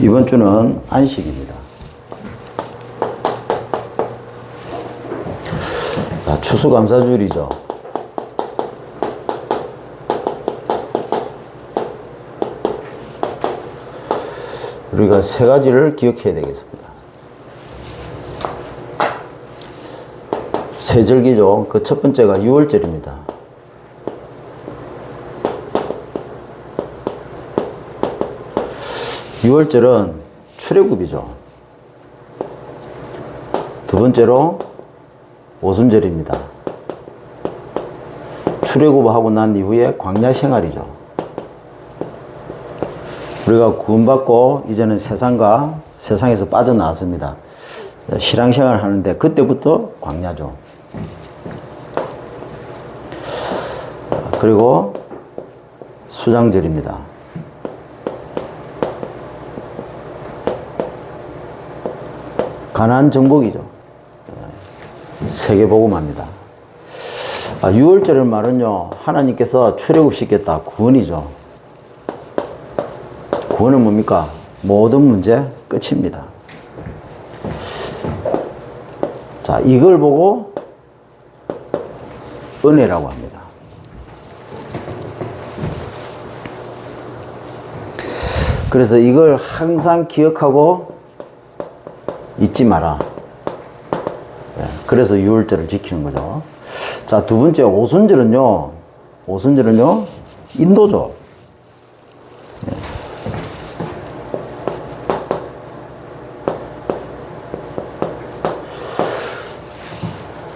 이번 주는 안식입니다. 추수감사주일이죠. 우리가 세 가지를 기억해야 되겠습니다. 세 절기죠. 그 첫 번째가 유월절입니다. 유월절은 출애굽이죠. 두 번째로 오순절입니다. 출애굽하고 난 이후에 광야 생활이죠. 우리가 구원받고 이제는 세상에서 빠져나왔습니다. 신앙생활을 하는데 그때부터 광야죠. 그리고 수장절입니다. 가나안 정복이죠. 세계복음화입니다. 유월절의 말은요, 하나님께서 출애굽시켰다. 구원이죠. 구원은 뭡니까? 모든 문제 끝입니다. 자, 이걸 보고 은혜라고 합니다. 그래서 이걸 항상 기억하고 잊지 마라. 그래서 유월절을 지키는 거죠. 자, 두 번째 오순절은요, 인도죠.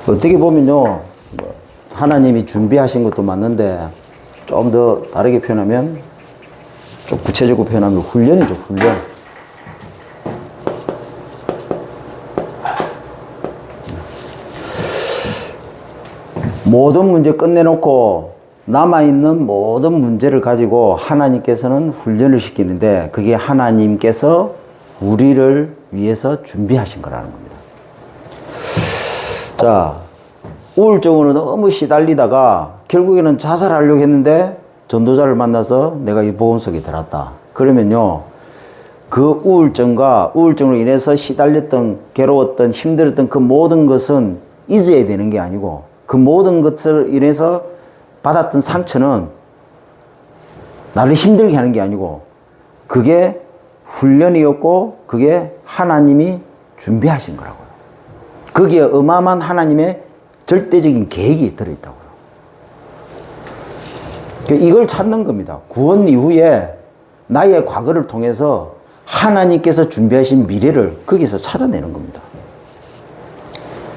어떻게 보면요, 하나님이 준비하신 것도 맞는데 좀 더 다르게 표현하면, 좀 구체적으로 표현하면 훈련이죠, 훈련. 모든 문제 끝내놓고 남아있는 모든 문제를 가지고 하나님께서는 훈련을 시키는데, 그게 하나님께서 우리를 위해서 준비하신 거라는 겁니다. 자, 우울증으로 너무 시달리다가 결국에는 자살하려고 했는데 전도자를 만나서 내가 이 복음 속에 들었다. 그러면요, 그 우울증으로 인해서 시달렸던, 괴로웠던, 힘들었던 그 모든 것은 잊어야 되는 게 아니고, 그 모든 것을 인해서 받았던 상처는 나를 힘들게 하는 게 아니고, 그게 훈련이었고, 그게 하나님이 준비하신 거라고요. 거기에 어마어마한 하나님의 절대적인 계획이 들어있다고요. 이걸 찾는 겁니다. 구원 이후에 나의 과거를 통해서 하나님께서 준비하신 미래를 거기서 찾아내는 겁니다.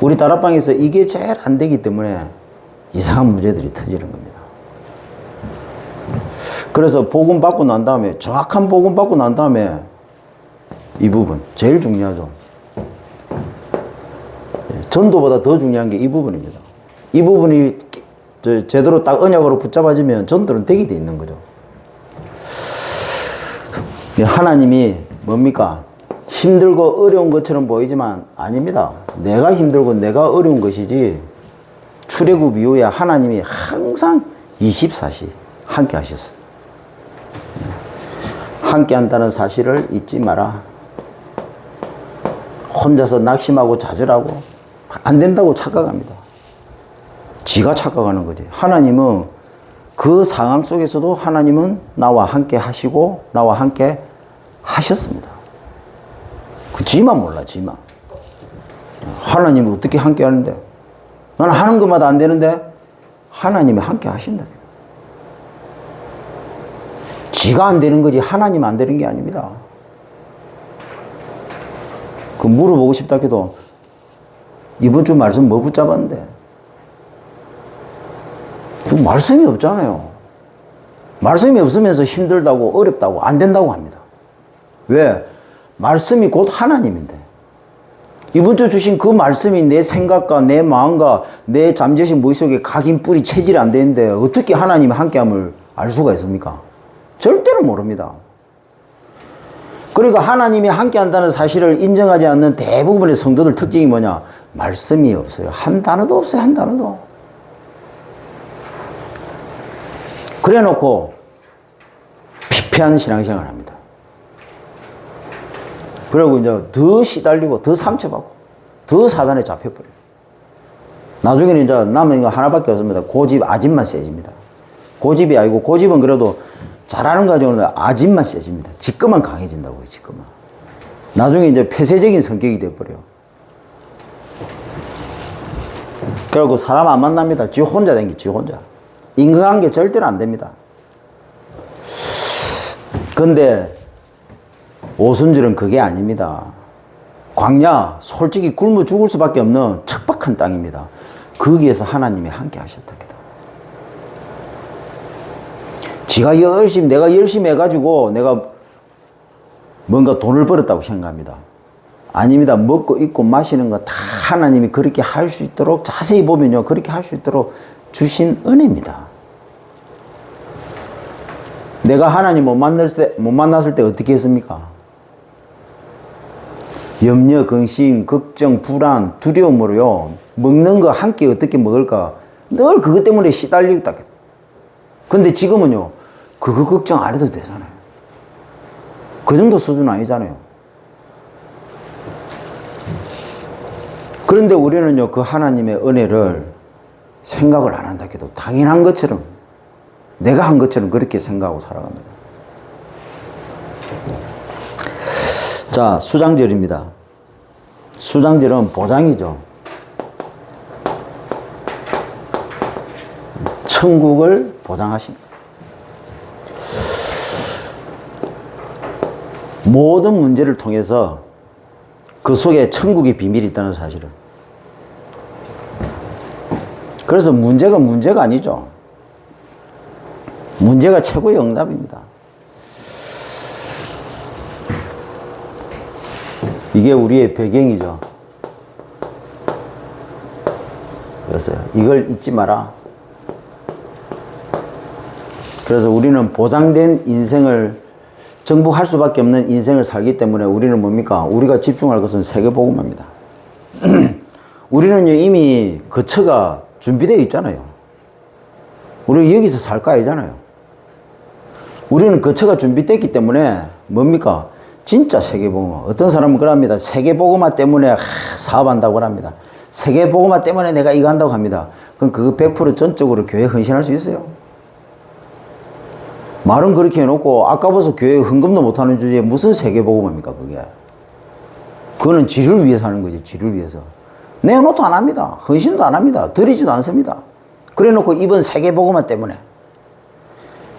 우리 다락방에서 이게 제일 안 되기 때문에 이상한 문제들이 터지는 겁니다. 그래서 복음 받고 난 다음에, 정확한 복음 받고 난 다음에 이 부분 제일 중요하죠. 전도보다 더 중요한 게 이 부분입니다. 이 부분이 제대로 딱 언약으로 붙잡아지면 전도는 되게 돼 있는 거죠. 하나님이 뭡니까? 힘들고 어려운 것처럼 보이지만 아닙니다. 내가 힘들고 내가 어려운 것이지, 출애굽 이후에 하나님이 항상 24시 함께 하셨어요. 함께 한다는 사실을 잊지 마라. 혼자서 낙심하고 좌절하고 안 된다고 착각합니다. 지가 착각하는 거지. 하나님은 그 상황 속에서도 하나님은 나와 함께 하시고 나와 함께 하셨습니다. 그 지만 몰라, 지만. 하나님이 어떻게 함께 하는데? 나는 하는 것마다 안 되는데 하나님이 함께 하신다. 지가 안 되는 거지 하나님 안 되는 게 아닙니다. 그 물어보고 싶다 해도 이번 주 말씀 뭐 붙잡았는데? 그 말씀이 없잖아요. 말씀이 없으면서 힘들다고 어렵다고 안 된다고 합니다. 왜? 말씀이 곧 하나님인데, 이번 주 주신 그 말씀이 내 생각과 내 마음과 내 잠재신 머릿속에 각인 뿌리 체질이 안 되는데 어떻게 하나님이 함께함을 알 수가 있습니까? 절대로 모릅니다. 그러니까 하나님이 함께한다는 사실을 인정하지 않는 대부분의 성도들 특징이 뭐냐? 말씀이 없어요. 한 단어도 없어요. 한 단어도. 그래 놓고 피폐한 신앙생활을 합니다. 그리고 이제 더 시달리고 더 상처받고 더 사단에 잡혀버려요. 나중에는 이제 남은 거 하나밖에 없습니다. 고집, 아집만 세집니다. 고집이 아니고, 고집은 그래도 잘하는 가정은 아집만 세집니다. 지금만 강해진다고요, 지금만. 나중에 이제 폐쇄적인 성격이 돼버려요. 그리고 사람 안 만납니다. 지 혼자 댕기, 지 혼자. 인간관계 절대로 안 됩니다. 근데 오순절은 그게 아닙니다. 광야, 솔직히 굶어 죽을 수밖에 없는 척박한 땅입니다. 거기에서 하나님이 함께 하셨답니다. 내가 열심히 해가지고 내가 뭔가 돈을 벌었다고 생각합니다. 아닙니다. 먹고 입고 마시는 거 다 하나님이 그렇게 할 수 있도록, 자세히 보면요, 그렇게 할 수 있도록 주신 은혜입니다. 내가 하나님 못 만났을 때 어떻게 했습니까? 염려, 근심, 걱정, 불안, 두려움으로요, 먹는 거 한 끼 어떻게 먹을까? 늘 그것 때문에 시달리고 있다. 근데 지금은요, 그거 걱정 안 해도 되잖아요. 그 정도 수준 아니잖아요. 그런데 우리는요, 그 하나님의 은혜를 생각을 안 한다 해도 당연한 것처럼, 내가 한 것처럼 그렇게 생각하고 살아갑니다. 자, 수장절입니다. 수장절은 보장이죠. 천국을 보장하십니다. 모든 문제를 통해서 그 속에 천국의 비밀이 있다는 사실을. 그래서 문제가 아니죠. 문제가 최고의 응답입니다. 이게 우리의 배경이죠. 그래서 이걸 잊지 마라. 그래서 우리는 보장된 인생을 정복할 수밖에 없는 인생을 살기 때문에 우리는 뭡니까? 우리가 집중할 것은 세계복음화입니다. 우리는 이미 거처가 준비되어 있잖아요. 우리 여기서 살 거 아니잖아요. 우리는 거처가 준비됐기 때문에 뭡니까? 진짜 세계복음화. 어떤 사람은 그럽니다. 세계복음화 때문에 사업한다고 합니다. 세계복음화 때문에 내가 이거 한다고 합니다. 그럼 그거 100% 전적으로 교회에 헌신할 수 있어요? 말은 그렇게 해놓고 아까워서 교회에 헌금도 못하는 주제에 무슨 세계복음화입니까 그게? 그거는 지를 위해서 하는 거지. 지를 위해서. 내놓도 안 합니다. 헌신도 안 합니다. 드리지도 않습니다. 그래놓고 이번 세계복음화 때문에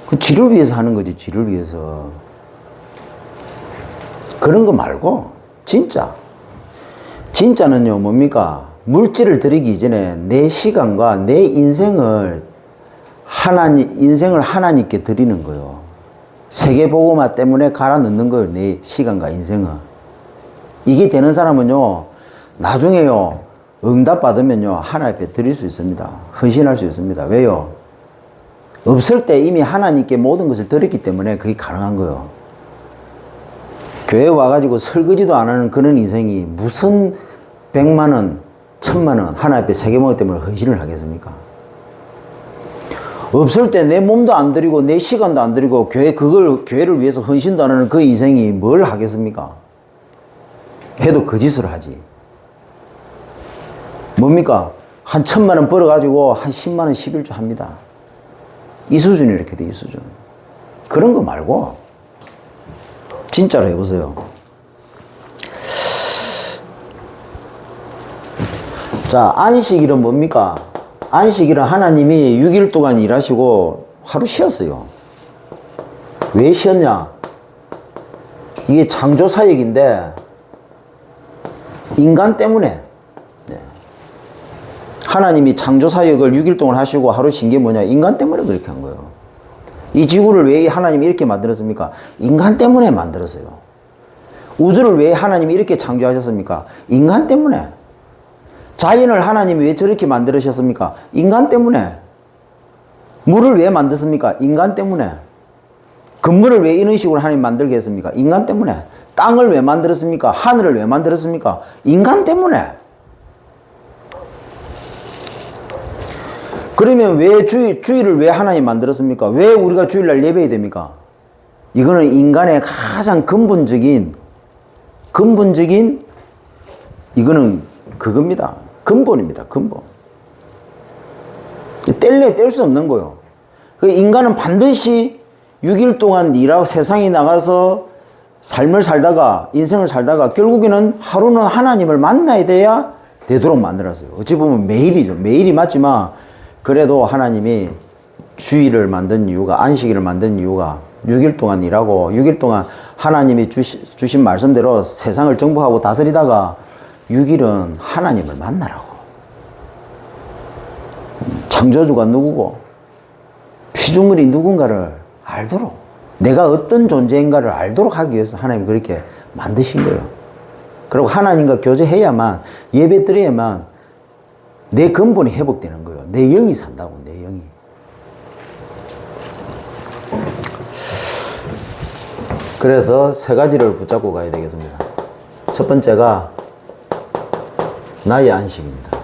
그 지를 위해서 하는 거지. 지를 위해서. 그런 거 말고 진짜는요 뭡니까? 물질을 드리기 이전에 내 시간과 내 인생을 하나님께 드리는 거예요. 세계복음화 때문에 갈아 넣는 거예요. 내 시간과 인생을. 이게 되는 사람은요 나중에요 응답 받으면요 하나님 앞에 드릴 수 있습니다. 헌신할 수 있습니다. 왜요? 없을 때 이미 하나님께 모든 것을 드렸기 때문에 그게 가능한 거예요. 교회 와가지고 설거지도 안 하는 그런 인생이 무슨 100만 원, 1000만 원 하나님 앞에 세계복음 때문에 헌신을 하겠습니까? 없을 때 내 몸도 안 드리고 내 시간도 안 드리고 교회를 위해서 헌신도 안 하는 그 인생이 뭘 하겠습니까? 해도 거짓을 하지. 뭡니까? 한 1000만 원 벌어가지고 한 10만 원 11조 합니다. 이 수준이 이렇게 돼, 이 수준. 그런 거 말고 진짜로 해보세요. 자, 안식일은 뭡니까? 안식일은 하나님이 6일 동안 일하시고 하루 쉬었어요. 왜 쉬었냐? 이게 창조사역인데 인간 때문에. 네. 하나님이 창조사역을 6일 동안 하시고 하루 쉰 게 뭐냐? 인간 때문에 그렇게 한 거예요. 이 지구를 왜 하나님이 이렇게 만들었습니까? 인간 때문에 만들었어요. 우주를 왜 하나님이 이렇게 창조하셨습니까? 인간 때문에. 자연을 하나님이 왜 저렇게 만들으셨습니까? 인간 때문에. 물을 왜 만드십니까? 인간 때문에. 건물을 왜 이런 식으로 하나님 만들게 했습니까? 인간 때문에. 땅을 왜 만들었습니까? 하늘을 왜 만들었습니까? 인간 때문에. 그러면 왜 주일을 왜 하나님 만들었습니까? 왜 우리가 주일날 예배해야 됩니까? 이거는 인간의 가장 근본적인 근본적인, 이거는 그겁니다. 근본입니다. 근본. 뗄 수 없는 거예요. 그 인간은 반드시 6일 동안 일하고 세상에 나가서 삶을 살다가, 인생을 살다가 결국에는 하루는 하나님을 만나야 돼야 되도록 만들었어요. 어찌 보면 매일이죠. 매일이 맞지만 그래도 하나님이 주일을 만든 이유가, 안식일을 만든 이유가 6일 동안 일하고 6일 동안 하나님이 주신 말씀대로 세상을 정복하고 다스리다가 6일은 하나님을 만나라고. 창조주가 누구고 피조물이 누군가를 알도록, 내가 어떤 존재인가를 알도록 하기 위해서 하나님이 그렇게 만드신 거예요. 그리고 하나님과 교제해야만, 예배 드려야만 내 근본이 회복되는 거예요. 내 영이 산다고, 내 영이. 그래서 세 가지를 붙잡고 가야 되겠습니다. 첫 번째가 나의 안식입니다.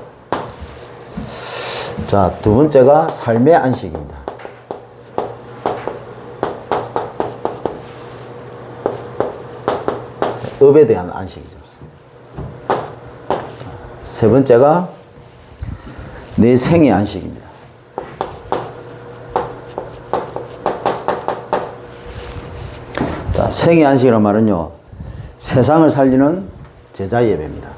자, 두 번째가 삶의 안식입니다. 업에 대한 안식이죠. 세 번째가 내 생의 안식입니다. 자, 생의 안식이란 말은요, 세상을 살리는 제자 예배입니다.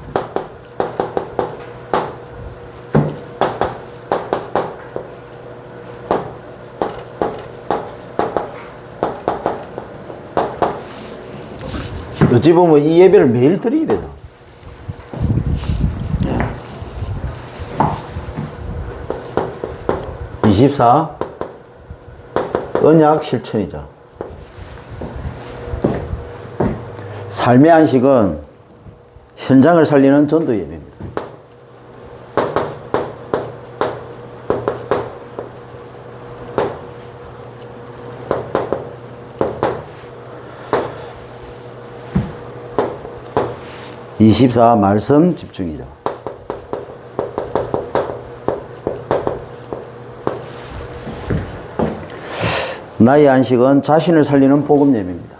어찌 보면 이 예배를 매일 드려야 되죠. 예. 24 언약 실천이죠. 삶의 안식은 현장을 살리는 전도 예배입니다. (24) 말씀 집중이죠. 나의 안식은 자신을 살리는 복음 예배입니다.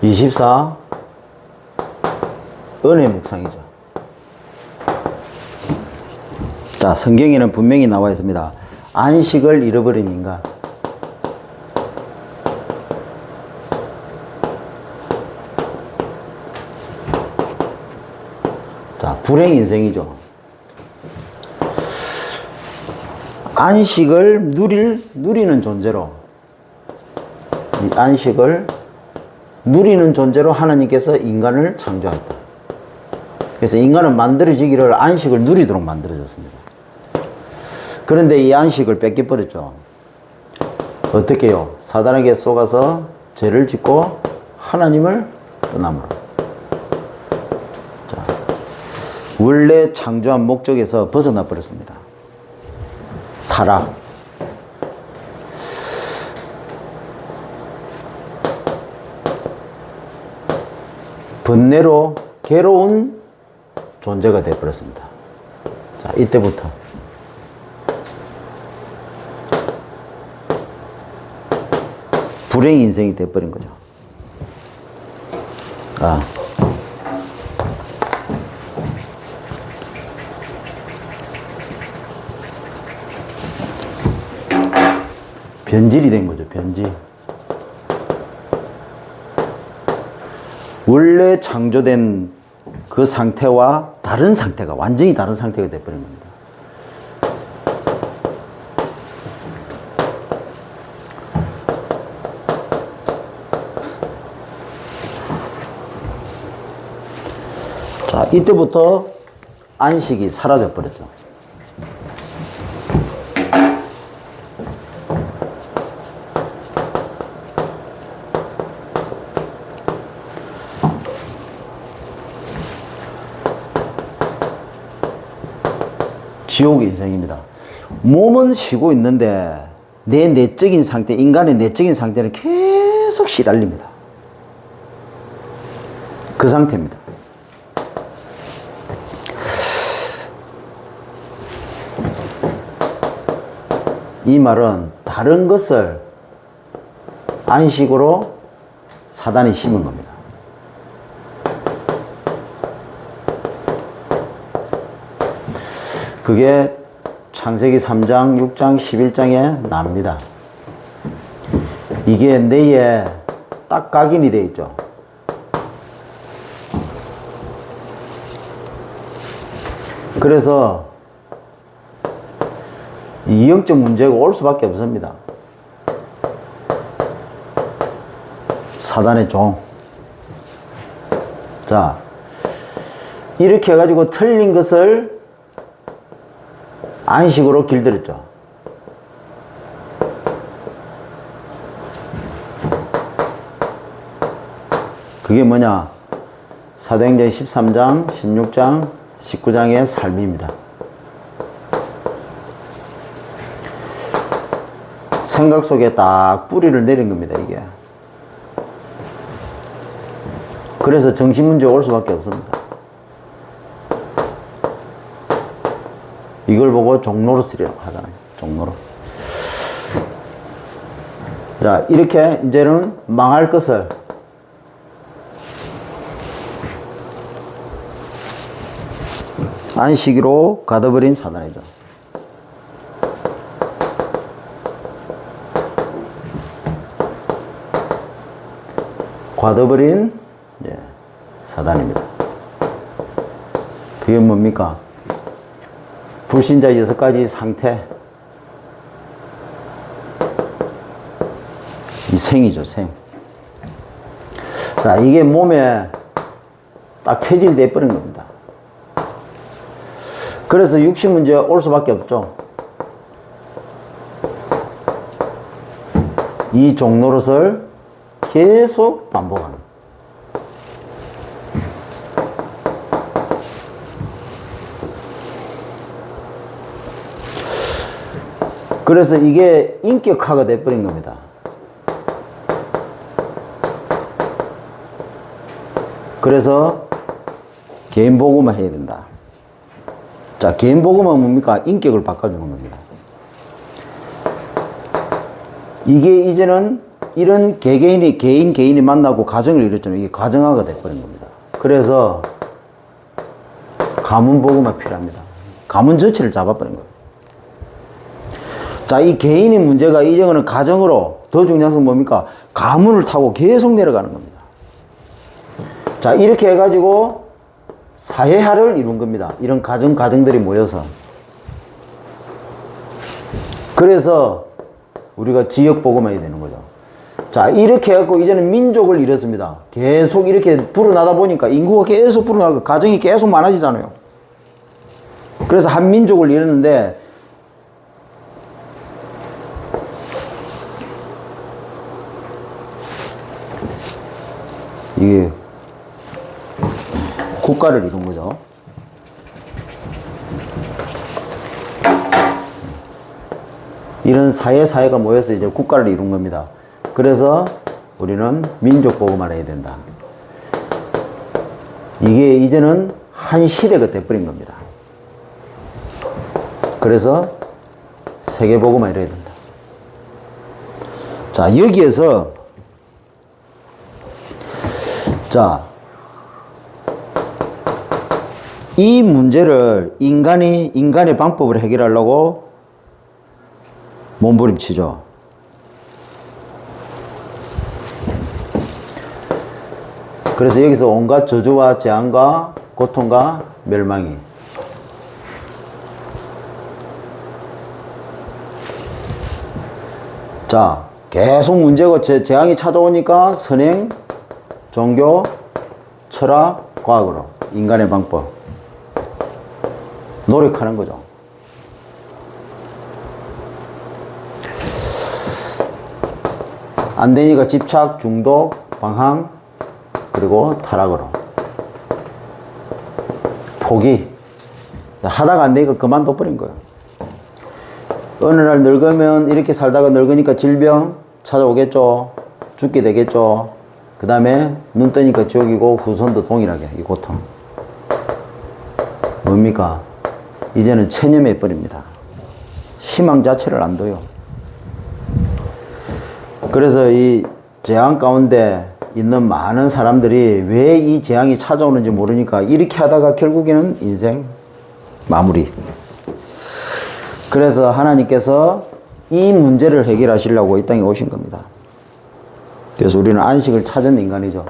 (24) 은혜 묵상이죠. 자, 성경에는 분명히 나와 있습니다. 안식을 잃어버린 인간. 자, 불행 인생이죠. 안식을 누리는 존재로, 이 안식을 누리는 존재로 하나님께서 인간을 창조했다. 그래서 인간은 만들어지기를 안식을 누리도록 만들어졌습니다. 그런데 이 안식을 뺏겨버렸죠. 어떻게 해요? 사단에게 속아서 죄를 짓고 하나님을 떠남으로. 자, 원래 창조한 목적에서 벗어나 버렸습니다. 타락. 번뇌로 괴로운 존재가 되어버렸습니다. 자, 이때부터 불행 인생이 되어버린 거죠. 변질이 된 거죠, 변질. 원래 창조된 그 상태와 다른 상태가, 완전히 다른 상태가 되어버린 겁니다. 자, 이때부터 안식이 사라져 버렸죠. 지옥 인생입니다. 몸은 쉬고 있는데 내 내적인 상태, 인간의 내적인 상태는 계속 시달립니다. 그 상태입니다. 이 말은 다른 것을 안식으로 사단이 심은 겁니다. 그게 창세기 3장, 6장, 11장에 납니다. 이게 뇌에 딱 각인이 되어 있죠. 그래서 이 영적 문제가 올 수밖에 없습니다. 사단의 종. 자, 이렇게 해가지고 틀린 것을 안식으로 길들였죠. 그게 뭐냐? 사도행전 13장, 16장, 19장의 삶입니다. 생각 속에 딱 뿌리를 내린 겁니다, 이게. 그래서 정신문제가 올 수밖에 없습니다. 이걸 보고 종로로스라고 하잖아요. 종로로. 자, 이렇게 이제는 망할 것을 안식으로 가둬버린 사단이죠. 가둬버린 사단입니다. 그게 뭡니까? 불신자 6가지 상태. 이 생이죠, 생. 자, 이게 몸에 딱 체질이 돼버린 겁니다. 그래서 육신 문제가 올 수밖에 없죠. 이 종노릇을 계속 반복하는. 그래서 이게 인격화가 돼버린 겁니다. 그래서 개인 보고만 해야 된다. 자, 개인 보고만 뭡니까? 인격을 바꿔주는 겁니다. 이게 이제는 이런 개인이 만나고 가정을 이뤘잖아요. 이게 가정화가 돼버린 겁니다. 그래서 가문 보고만 필요합니다. 가문 전체를 잡아버린 거예요. 자, 이 개인의 문제가 이제는 가정으로 더 중요한 것은 뭡니까? 가문을 타고 계속 내려가는 겁니다. 자, 이렇게 해가지고 사회화를 이룬 겁니다. 이런 가정들이 모여서. 그래서 우리가 지역 보고만 해야 되는 거죠. 자, 이렇게 해갖고 이제는 민족을 이뤘습니다. 계속 이렇게 불어나다 보니까 인구가 계속 불어나고 가정이 계속 많아지잖아요. 그래서 한 민족을 이뤘는데 이게 국가를 이룬 거죠. 이런 사회가 모여서 이제 국가를 이룬 겁니다. 그래서 우리는 민족 보고만 해야 된다. 이게 이제는 한 시대가 돼버린 겁니다. 그래서 세계 보고만 이래야 된다. 자, 여기에서 자, 이 문제를 인간의 방법으로 해결하려고 몸부림치죠. 그래서 여기서 온갖 저주와 재앙과 고통과 멸망이. 자, 계속 문제고 재앙이 찾아오니까 선행, 종교, 철학, 과학으로 인간의 방법 노력하는 거죠. 안 되니까 집착, 중독, 방황, 그리고 타락으로 포기. 하다가 안 되니까 그만둬 버린 거예요. 어느 날 늙으면 이렇게 살다가 늙으니까 질병 찾아오겠죠. 죽게 되겠죠. 그 다음에 눈 뜨니까 지옥이고 후손도 동일하게 이 고통. 뭡니까? 이제는 체념해 버립니다. 희망 자체를 안 둬요. 그래서 이 재앙 가운데 있는 많은 사람들이 왜 이 재앙이 찾아오는지 모르니까 이렇게 하다가 결국에는 인생 마무리. 그래서 하나님께서 이 문제를 해결하시려고 이 땅에 오신 겁니다. 그래서 우리는 안식을 찾은 인간이죠.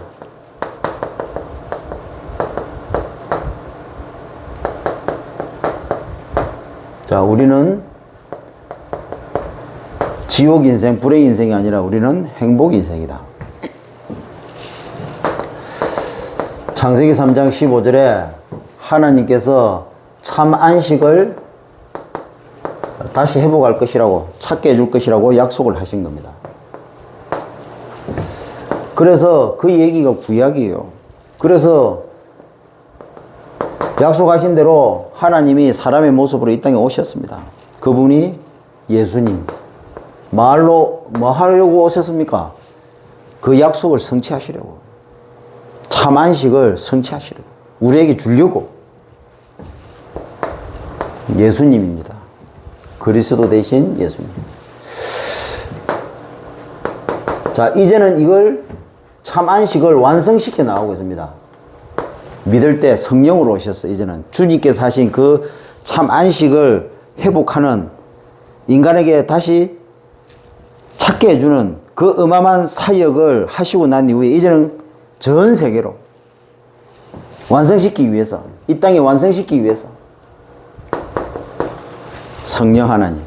자, 우리는 지옥 인생, 불의 인생이 아니라 우리는 행복 인생이다. 창세기 3장 15절에 하나님께서 참 안식을 다시 회복할 것이라고, 찾게 해줄 것이라고 약속을 하신 겁니다. 그래서 그 얘기가 구약이에요. 그래서 약속하신 대로 하나님이 사람의 모습으로 이 땅에 오셨습니다. 그분이 예수님. 말로 뭐 하려고 오셨습니까? 그 약속을 성취하시려고. 참 안식을 성취하시려고. 우리에게 주려고. 예수님입니다. 그리스도 대신 예수님. 자, 이제는 이걸 참 안식을 완성시켜 나가고 있습니다. 믿을 때 성령으로 오셨어요. 이제는 주님께서 하신 그 참 안식을 회복하는, 인간에게 다시 찾게 해주는 그 어마어마한 사역을 하시고 난 이후에 이제는 전 세계로 완성시키기 위해서, 이 땅에 완성시키기 위해서 성령 하나님.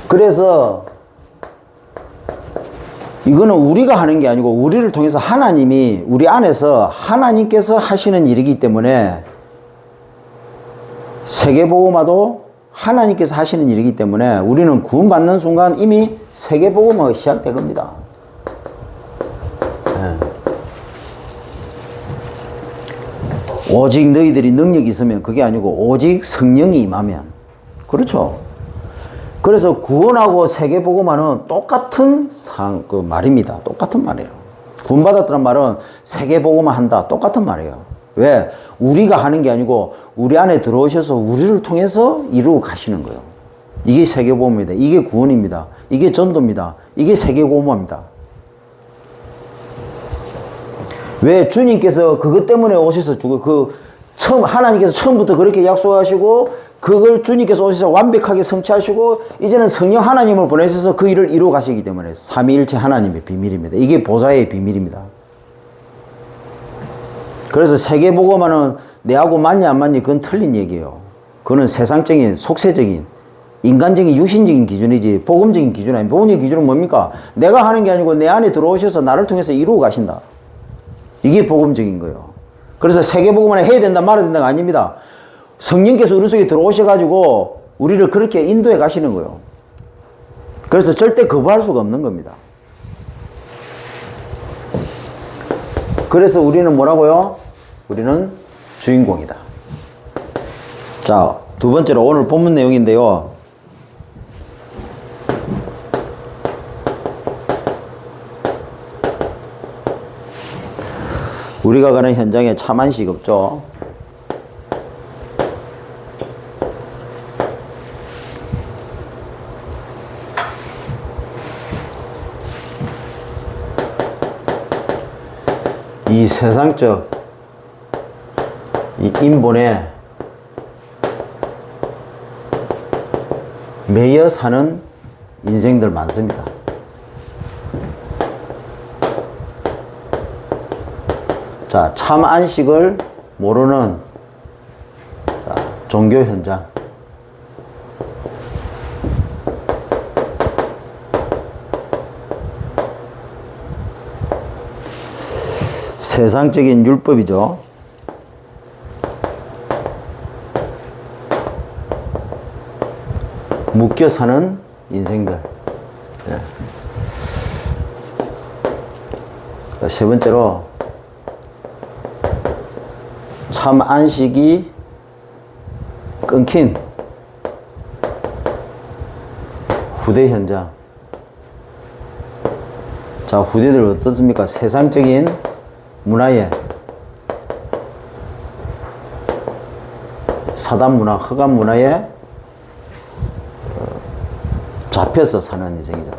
그래서 이거는 우리가 하는 게 아니고 우리를 통해서 하나님이, 우리 안에서 하나님께서 하시는 일이기 때문에, 세계복음화도 하나님께서 하시는 일이기 때문에 우리는 구원받는 순간 이미 세계복음화가 시작된 겁니다. 네. 오직 너희들이 능력이 있으면, 그게 아니고 오직 성령이 임하면. 그렇죠. 그래서 구원하고 세계복음화는 똑같은 그 말입니다. 똑같은 말이에요. 구원받았다는 말은 세계복음화 한다. 똑같은 말이에요. 왜? 우리가 하는 게 아니고 우리 안에 들어오셔서 우리를 통해서 이루어 가시는 거예요. 이게 세계복음입니다. 이게 구원입니다. 이게 전도입니다. 이게 세계복음화입니다. 왜? 주님께서 그것 때문에 오셔서 하나님께서 처음부터 그렇게 약속하시고, 그걸 주님께서 오셔서 완벽하게 성취하시고, 이제는 성령 하나님을 보내셔서 그 일을 이루어 가시기 때문에 삼위일체 하나님의 비밀입니다. 이게 보좌의 비밀입니다. 그래서 세계복음화는 내하고 맞냐 안 맞냐, 그건 틀린 얘기예요. 그거는 세상적인, 속세적인, 인간적인, 육신적인 기준이지 복음적인 기준이 아닙니다. 복음적인 기준은 뭡니까? 내가 하는 게 아니고 내 안에 들어오셔서 나를 통해서 이루어 가신다. 이게 복음적인 거예요. 그래서 세계복음화는 해야 된다 말아야 된다가 아닙니다. 성령께서 우리 속에 들어오셔가지고 우리를 그렇게 인도해 가시는 거예요. 그래서 절대 거부할 수가 없는 겁니다. 그래서 우리는 뭐라고요? 우리는 주인공이다. 자, 두 번째로 오늘 본문 내용인데요. 우리가 가는 현장에 참 안식 없죠. 이 세상적 이 인본에 매여 사는 인생들 많습니다. 자, 참 안식을 모르는 종교 현장. 세상적인 율법이죠. 묶여 사는 인생들. 네. 세 번째로 참 안식이 끊긴 후대 현장. 자, 후대들 어떻습니까? 세상적인 문화에 사단 문화, 흑암 문화에 잡혀서 사는 인생이죠.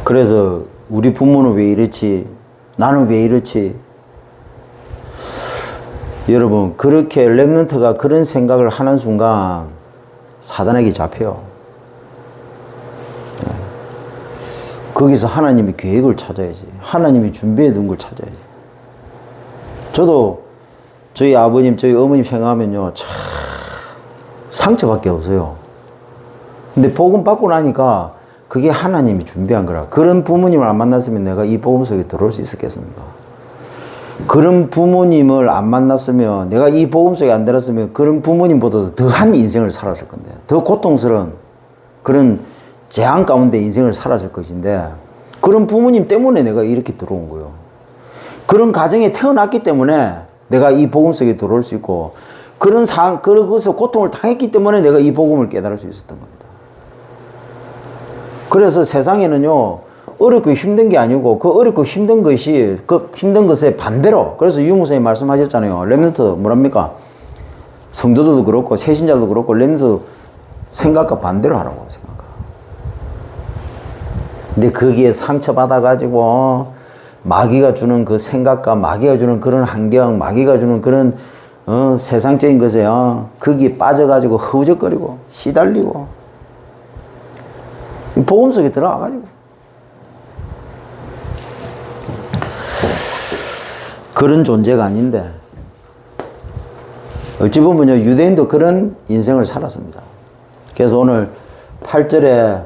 그래서 우리 부모는 왜 이렇지? 나는 왜 이렇지? 여러분, 그렇게 렘넌트가 그런 생각을 하는 순간 사단에게 잡혀요. 거기서 하나님의 계획을 찾아야지. 하나님이 준비해 둔 걸 찾아야지. 저도 저희 아버님, 저희 어머님 생각하면요, 참 상처밖에 없어요. 근데 복음 받고 나니까 그게 하나님이 준비한 거라. 그런 부모님을 안 만났으면 내가 이 복음 속에 들어올 수 있었겠습니까? 그런 부모님을 안 만났으면, 내가 이 복음 속에 안 들었으면 그런 부모님보다도 더한 인생을 살았을 건데, 더 고통스러운 그런 재앙 가운데 인생을 살았을 것인데, 그런 부모님 때문에 내가 이렇게 들어온 거예요. 그런 가정에 태어났기 때문에 내가 이 복음 속에 들어올 수 있고, 그것에서 고통을 당했기 때문에 내가 이 복음을 깨달을 수 있었던 겁니다. 그래서 세상에는요, 어렵고 힘든 게 아니고, 그 어렵고 힘든 것이, 그 힘든 것의 반대로, 그래서 유무선생님 말씀하셨잖아요. 렘넌트 뭐랍니까? 성도들도 그렇고, 세신자도 그렇고, 렘넌트 생각과 반대로 하라고 생각하. 근데 거기에 상처받아가지고, 마귀가 주는 그 생각과 마귀가 주는 그런 환경, 마귀가 주는 그런, 세상적인 것에, 거기에 빠져가지고 허우적거리고, 시달리고, 복음 속에 들어와가지고. 그런 존재가 아닌데, 어찌 보면요, 유대인도 그런 인생을 살았습니다. 그래서 오늘 8절에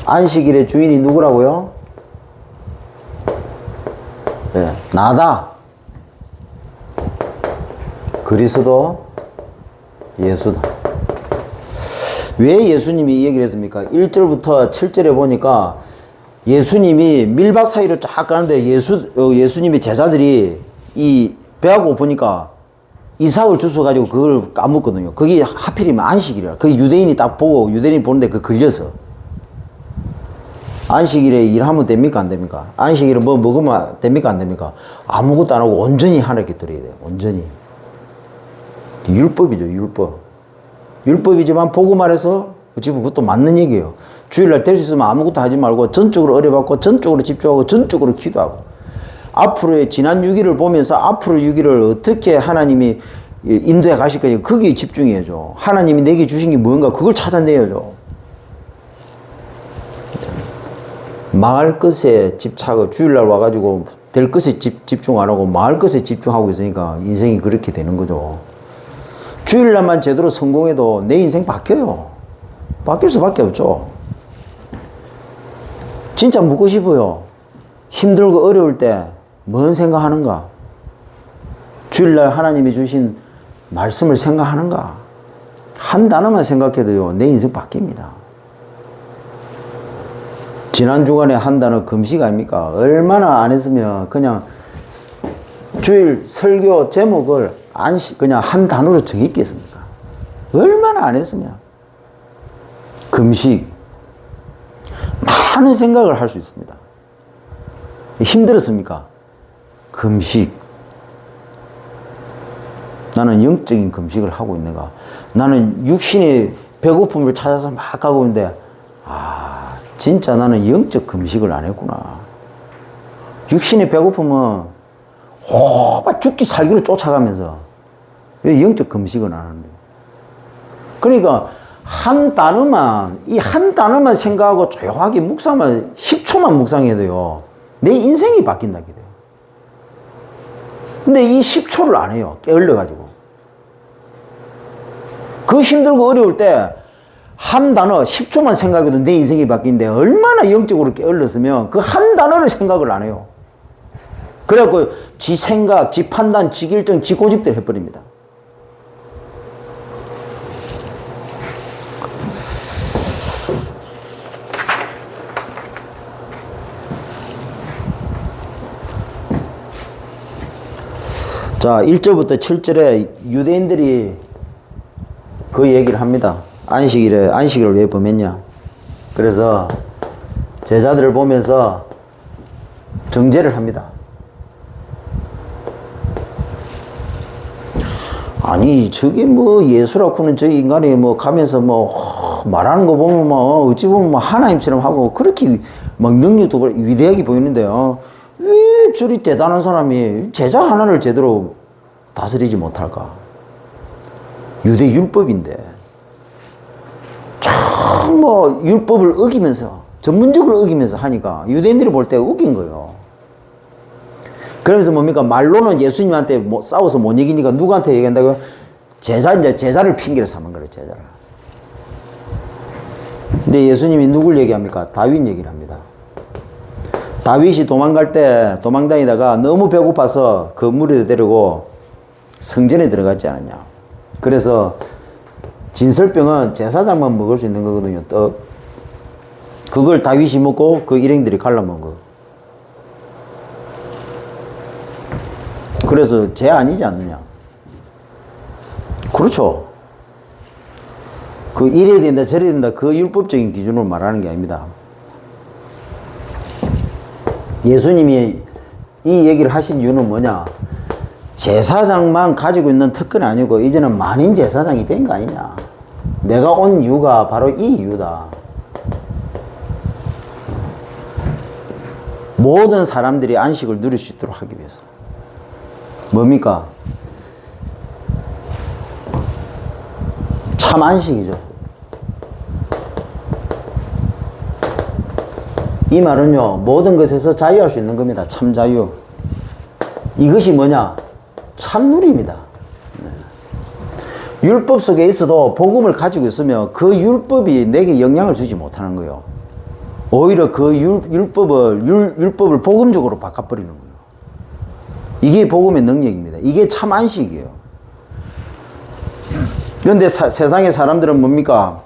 안식일의 주인이 누구라고요? 네, 나다. 그리스도 예수다. 왜 예수님이 이 얘기를 했습니까? 1절부터 7절에 보니까 예수님이 밀밭 사이로 쫙 가는데 예수님의 제자들이 이 배가 고프니까 이삭을 주워가지고 그걸 까먹거든요. 그게 하필이면 안식일이라. 그게 유대인이 딱 보고, 유대인이 보는데 그 걸려서. 안식일에 일하면 됩니까? 안 됩니까? 안식일에 뭐 먹으면 됩니까? 안 됩니까? 아무것도 안 하고 온전히 하나님께 드려야 돼요. 온전히. 율법이죠, 율법. 율법이지만 복음 아래서 어찌 보면 그것도 맞는 얘기예요. 주일날 될 수 있으면 아무것도 하지 말고 전적으로 의뢰받고 전적으로 집중하고 전적으로 기도하고, 앞으로의 지난 6일을 보면서 앞으로 6일을 어떻게 하나님이 인도해 가실 거예요. 거기에 집중해야죠. 하나님이 내게 주신 게 뭔가 그걸 찾아내야죠. 망할 것에 집착을, 주일날 와가지고 될 것에 집중 안 하고 망할 것에 집중하고 있으니까 인생이 그렇게 되는 거죠. 주일날만 제대로 성공해도 내 인생 바뀌어요. 바뀔 수밖에 없죠. 진짜 묻고 싶어요. 힘들고 어려울 때 뭔 생각하는가? 주일날 하나님이 주신 말씀을 생각하는가? 한 단어만 생각해도요, 내 인생 바뀝니다. 지난 주간에 한 단어 금식 아닙니까? 얼마나 안 했으면 그냥 주일 설교 제목을 그냥 한 단어로 정했겠습니까? 얼마나 안 했으면. 금식. 많은 생각을 할 수 있습니다. 힘들었습니까? 금식. 나는 영적인 금식을 하고 있는가? 나는 육신의 배고픔을 찾아서 막 가고 있는데, 진짜 나는 영적 금식을 안 했구나. 육신의 배고픔은 막 죽기 살기로 쫓아가면서 왜 영적 금식은 안 하는데? 그러니까 한 단어만 생각하고 조용하게 묵상만 10초만 묵상해도요, 내 인생이 바뀐다게 돼요. 근데 이 10초를 안 해요. 게을러가지고. 그 힘들고 어려울 때 한 단어 10초만 생각해도 내 인생이 바뀐데, 얼마나 영적으로 게을렀으면 그 한 단어를 생각을 안 해요. 그래갖고 지 생각, 지 판단, 지 결정, 지 고집대로 해버립니다. 자, 1절부터 7절에 유대인들이 그 얘기를 합니다. 안식일을 왜 범했냐. 그래서 제자들을 보면서 정죄를 합니다. 아니, 저게 뭐 예수라고는 저 인간이 뭐 가면서 뭐 말하는 거 보면 뭐 어찌 보면 뭐 하나님처럼 하고 그렇게 막 능력도 위대하게 보이는데요. 왜 저리 대단한 사람이 제자 하나를 제대로 다스리지 못할까? 유대 율법인데 참 뭐 율법을 어기면서 전문적으로 어기면서 하니까 유대인들이 볼 때 웃긴 거예요. 그러면서 뭡니까? 말로는 예수님한테 뭐 싸워서 못 이기니까 누구한테 얘기한다고요? 이제 제자를 핑계를 삼은 거예요, 제자를. 근데 예수님이 누굴 얘기합니까? 다윗 얘기를 합니다. 다윗이 도망다니다가 너무 배고파서 건물에 데리고 성전에 들어갔지 않았냐. 그래서 진설병은 제사장만 먹을 수 있는 거거든요, 떡. 그걸 다윗이 먹고 그 일행들이 갈라먹어. 그래서 죄 아니지 않느냐. 그렇죠. 그 이래야 된다 저래야 된다 그 율법적인 기준으로 말하는 게 아닙니다. 예수님이 이 얘기를 하신 이유는 뭐냐. 제사장만 가지고 있는 특권이 아니고 이제는 만인 제사장이 된 거 아니냐. 내가 온 이유가 바로 이 이유다. 모든 사람들이 안식을 누릴 수 있도록 하기 위해서. 뭡니까? 참 안식이죠. 이 말은요, 모든 것에서 자유할 수 있는 겁니다. 참 자유. 이것이 뭐냐? 참 누림이다. 네. 율법 속에 있어도 복음을 가지고 있으면 그 율법이 내게 영향을 주지 못하는 거예요. 오히려 그 율법을 복음적으로 바꿔버리는 거예요. 이게 복음의 능력입니다. 이게 참 안식이에요. 그런데 세상의 사람들은 뭡니까?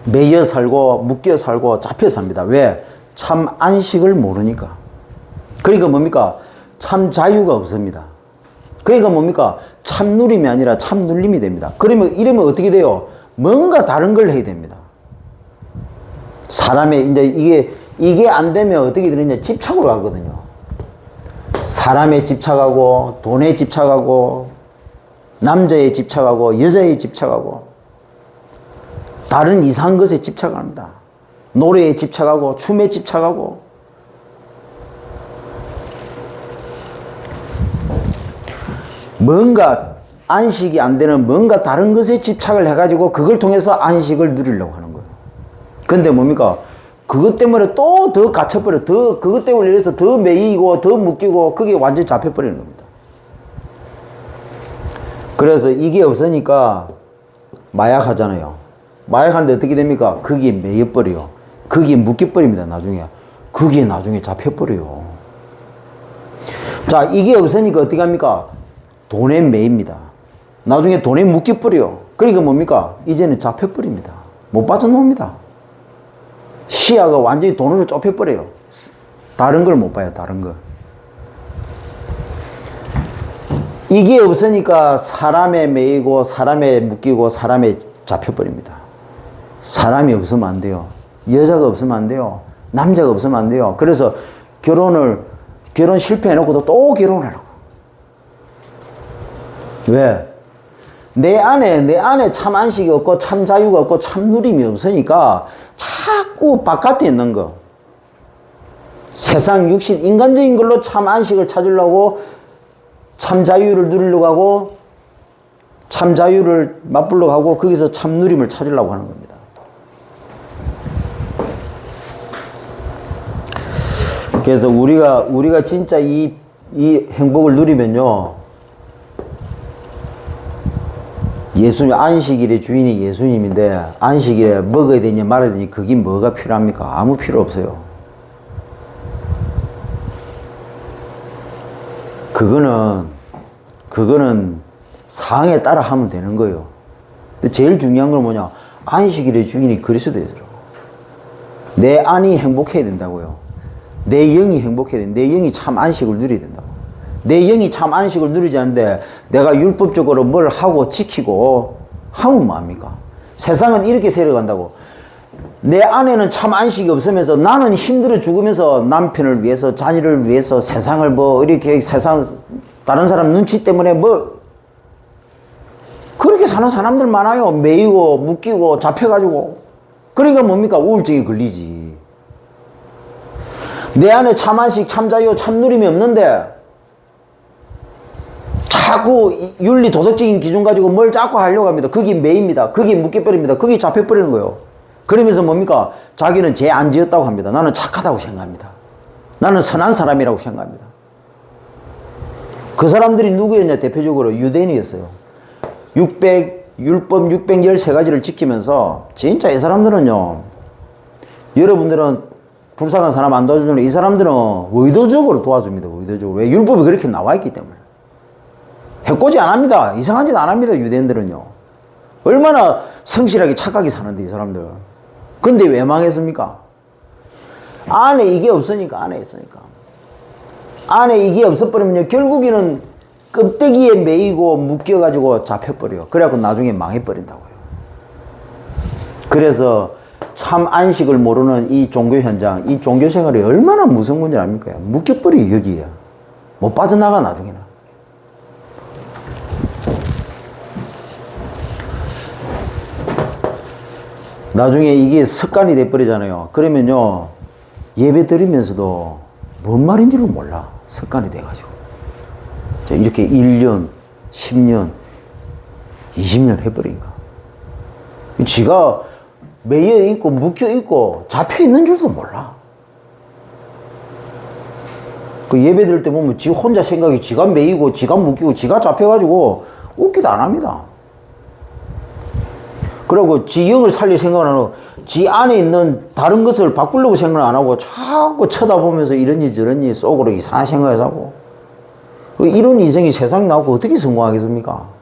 매여 살고 묶여 살고 잡혀 삽니다. 왜? 참 안식을 모르니까. 그러니까 뭡니까? 참 자유가 없습니다. 그러니까 뭡니까? 참 누림이 아니라 참 눌림이 됩니다. 이러면 어떻게 돼요? 뭔가 다른 걸 해야 됩니다. 사람의 이제 이게 안 되면 어떻게 되느냐? 집착으로 가거든요. 사람에 집착하고 돈에 집착하고 남자에 집착하고 여자에 집착하고 다른 이상한 것에 집착합니다. 노래에 집착하고 춤에 집착하고 뭔가 안식이 안 되는 뭔가 다른 것에 집착을 해가지고 그걸 통해서 안식을 누리려고 하는 거예요. 근데 뭡니까? 그것 때문에 또 더 갇혀버려. 그것 때문에 이래서 더 매이고 더 묶이고 그게 완전히 잡혀버리는 겁니다. 그래서 이게 없으니까 마약하잖아요. 마약하는데 어떻게 됩니까? 거기에 매여버려요. 거기에 묶여버립니다, 나중에. 거기에 나중에 잡혀버려요. 자, 이게 없으니까 어떻게 합니까? 돈에 매입니다. 나중에 돈에 묶여버려요. 그러니까 뭡니까? 이제는 잡혀버립니다. 못 빠져나옵니다. 시야가 완전히 돈으로 좁혀버려요. 다른 걸 못 봐요, 다른 걸. 이게 없으니까 사람에 매이고 사람에 묶이고 사람에 잡혀버립니다. 사람이 없으면 안 돼요. 여자가 없으면 안 돼요. 남자가 없으면 안 돼요. 그래서 결혼 실패해놓고도 또 결혼하라고. 왜? 내 안에 참 안식이 없고 참 자유가 없고 참 누림이 없으니까 자꾸 바깥에 있는 거. 세상 육신 인간적인 걸로 참 안식을 찾으려고 참 자유를 누리려고 하고 참 자유를 맛보려고 하고 거기서 참 누림을 찾으려고 하는 겁니다. 그래서 우리가 진짜 이 행복을 누리면요, 예수님, 안식일의 주인이 예수님인데 안식일에 먹어야 되냐 말아야 되냐 그게 뭐가 필요합니까? 아무 필요 없어요. 그거는 상황에 따라 하면 되는 거예요. 근데 제일 중요한 건 뭐냐? 안식일의 주인이 그리스도예요. 내 안이 행복해야 된다고요. 내 영이 행복해야 된다. 내 영이 참 안식을 누려야 된다고. 내 영이 참 안식을 누리지 않는데 내가 율법적으로 뭘 하고 지키고 하면 뭐합니까? 세상은 이렇게 세려간다고. 내 안에는 참 안식이 없으면서 나는 힘들어 죽으면서 남편을 위해서 자녀를 위해서 세상을 뭐 이렇게 다른 사람 눈치 때문에 뭐 그렇게 사는 사람들 많아요. 매이고 묶이고 잡혀가지고. 그러니까 뭡니까? 우울증이 걸리지. 내 안에 참안식, 참자유, 참누림이 없는데 자꾸 윤리 도덕적인 기준 가지고 뭘 자꾸 하려고 합니다. 그게 매입니다. 그게 묶여버립니다. 그게 잡혀버리는 거예요. 그러면서 뭡니까? 자기는 죄 안 지었다고 합니다. 나는 착하다고 생각합니다. 나는 선한 사람이라고 생각합니다. 그 사람들이 누구였냐? 대표적으로 유대인이었어요. 율법 613가지를 지키면서 진짜 이 사람들은요, 여러분들은 불쌍한 사람 안 도와주는 이 사람들은 의도적으로 도와줍니다. 의도적으로. 왜? 율법이 그렇게 나와 있기 때문에. 해코지 안 합니다. 이상한 짓 안 합니다. 유대인들은요. 얼마나 성실하게 착하게 사는데 이 사람들. 근데 왜 망했습니까? 안에 이게 없으니까. 안에 이게 없어버리면요, 결국에는 껍데기에 매이고 묶여가지고 잡혀버려요. 그래갖고 나중에 망해버린다고요. 그래서 참 안식을 모르는 이 종교 현장, 이 종교 생활이 얼마나 무서운 건지 압니까? 묶여버려요, 여기에. 못 빠져나가, 나중에는. 나중에 이게 습관이 돼버리잖아요. 그러면요, 예배 드리면서도 뭔 말인지를 몰라. 습관이 돼가지고. 이렇게 1년, 10년, 20년 해버리니까. 지가 매여 있고, 묶여 있고, 잡혀 있는 줄도 몰라. 그 예배 드릴 때 보면 지 혼자 생각이 지가 매이고, 지가 묶이고, 지가 잡혀가지고, 웃기도 안 합니다. 그리고 지 영을 살릴 생각은 안 하고, 지 안에 있는 다른 것을 바꾸려고 생각을 안 하고, 자꾸 쳐다보면서 이런지 저런지 속으로 이상한 생각을 하고, 이런 인생이 세상에 나오고 어떻게 성공하겠습니까?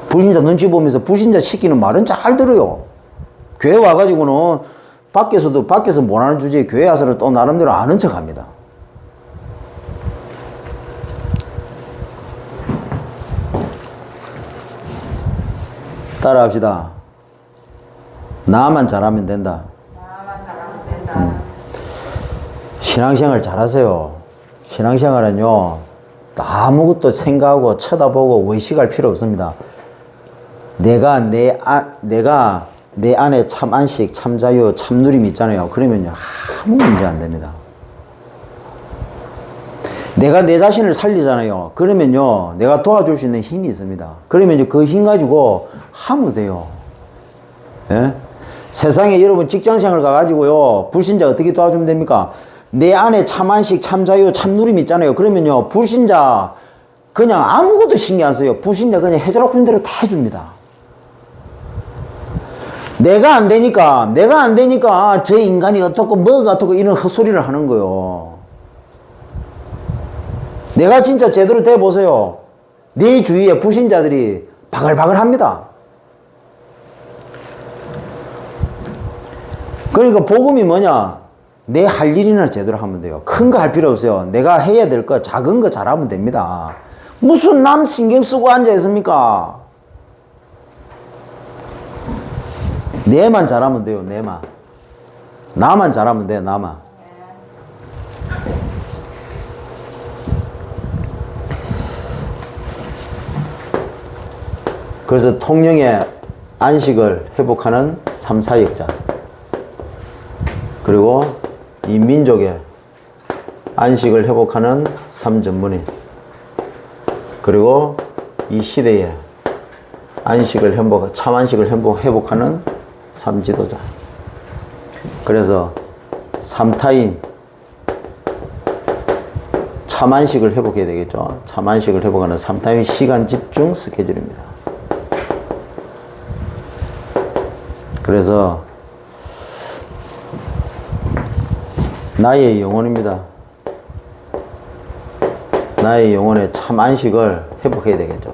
불신자 눈치 보면서 불신자 시키는 말은 잘 들어요. 교회 와가지고는 밖에서 못하는 주제에 교회 와서는 또 나름대로 아는 척 합니다. 따라합시다. 나만 잘하면 된다. 나만 잘하면 된다. 신앙생활 잘하세요. 신앙생활은요, 아무것도 생각하고 쳐다보고 의식할 필요 없습니다. 내가 내 안에 참 안식, 참 자유, 참 누림이 있잖아요. 그러면요, 아무 문제 안 됩니다. 내가 내 자신을 살리잖아요. 그러면요, 내가 도와줄 수 있는 힘이 있습니다. 그러면 그 힘 가지고 하면 돼요. 예? 세상에 여러분 직장생활 가가지고요, 불신자 어떻게 도와주면 됩니까? 내 안에 참 안식, 참 자유, 참 누림 있잖아요. 그러면요, 불신자 그냥 아무것도 신경 안 써요. 불신자 그냥 해줘라 준 대로 다 해줍니다. 내가 안 되니까 저 인간이 어떻고 뭐가 어떻고 이런 헛소리를 하는 거요. 내가 진짜 제대로 돼 보세요. 내 주위에 불신자들이 바글바글 합니다. 그러니까 복음이 뭐냐? 내 할 일이나 제대로 하면 돼요. 큰 거 할 필요 없어요. 내가 해야 될 거 작은 거 잘하면 됩니다. 무슨 남 신경 쓰고 앉아 있습니까? 내만 잘하면 돼요. 내만. 나만 잘하면 돼요. 나만. 그래서 통영의 안식을 회복하는 3, 4역자, 그리고 이 민족의 안식을 회복하는 3전문인, 그리고 이 시대의 안식을 참 안식을 회복하는 3지도자. 그래서 3타인 참 안식을 회복해야 되겠죠. 참 안식을 회복하는 3타인 시간 집중 스케줄입니다. 그래서 나의 영혼입니다. 나의 영혼의 참 안식을 회복해야 되겠죠.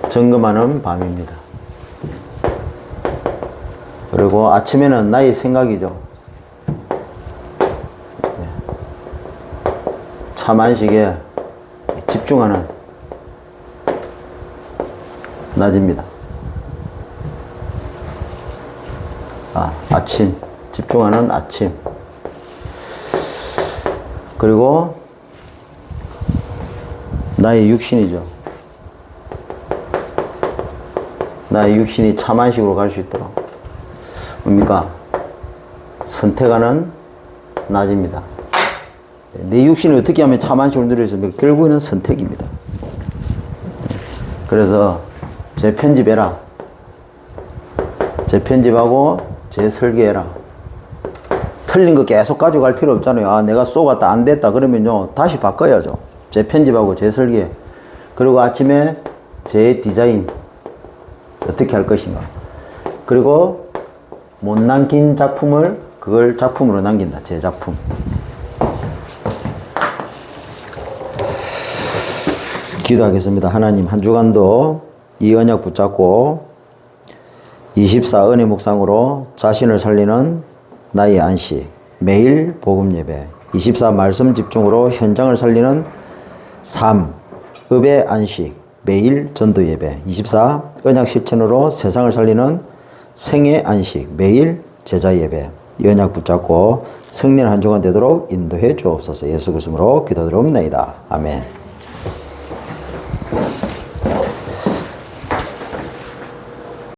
점검하는 밤입니다. 그리고 아침에는 나의 생각이죠. 참 안식에 집중하는 낮입니다. 아침, 집중하는 아침. 그리고 나의 육신이죠. 나의 육신이 참안식으로 갈 수 있도록. 뭡니까? 선택하는 낮입니다. 내 육신을 어떻게 하면 참안식으로 누릴 수 있습니까? 결국에는 선택입니다. 그래서 재편집해라. 재편집하고 재설계해라. 틀린 거 계속 가져갈 필요 없잖아요. 아, 내가 쏘갔다 안 됐다 그러면요 다시 바꿔야죠. 재편집하고 재설계. 그리고 아침에 재디자인 어떻게 할 것인가. 그리고 못 남긴 작품을 그걸 작품으로 남긴다. 재작품. 기도하겠습니다. 하나님, 한 주간도 이 언약 붙잡고 24 은혜 묵상으로 자신을 살리는 나의 안식, 매일 복음 예배, 24 말씀 집중으로 현장을 살리는 삶, 읍의 안식, 매일 전도 예배, 24 언약 실천으로 세상을 살리는 생의 안식, 매일 제자 예배, 이 언약 붙잡고 승리의 한 주간 되도록 인도해 주옵소서. 예수 그리스도로 기도드리옵나이다. 아멘.